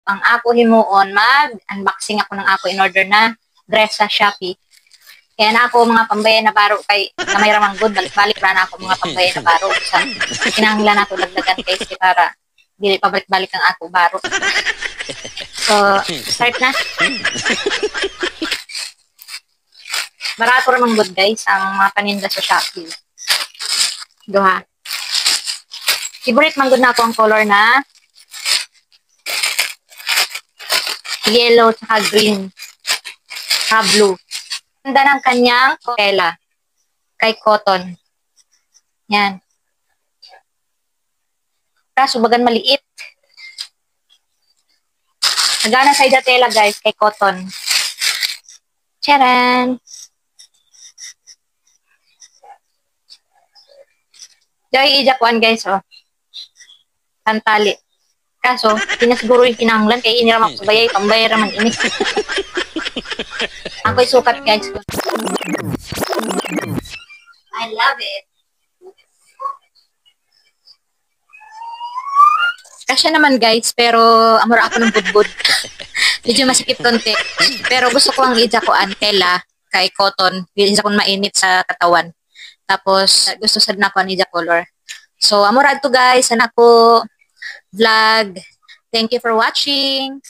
ang ako himuon, mag-unboxing ako ng ako in order na dress sa Shopee. Kaya na ako mga pambayan na baro kay na may ramang good, balik-balik na ako mga pambayan na baro. Sa kinahanglan nato dagdagan kay para dili pabalik-balik ang ako baro. So, start na. Barato ramang good guys ang mga paninda sa Shopee. Duha. Favorite man good na ako ang color na yellow tsaka green tsaka blue. Ganda ng kanyang tela kay cotton. Yan. Kaso bagan maliit. Nagana sa tela guys kay cotton. Charan! Dahil ijakwan guys oh. Pantali. Kaso, pinasiguro yung kinanglan kay iniramak subayay, pambayay raman ini. Ako'y sukat guys. I love it. Kasya naman guys, pero amura ako ng budbud. Medyo masikip konti. Pero gusto ko ang ijakuan tela kay cotton. Hindi ko mainit sa katawan. Tapos, gusto sad na ako ang ija color. So, amura to guys. Sana ko vlog. Thank you for watching.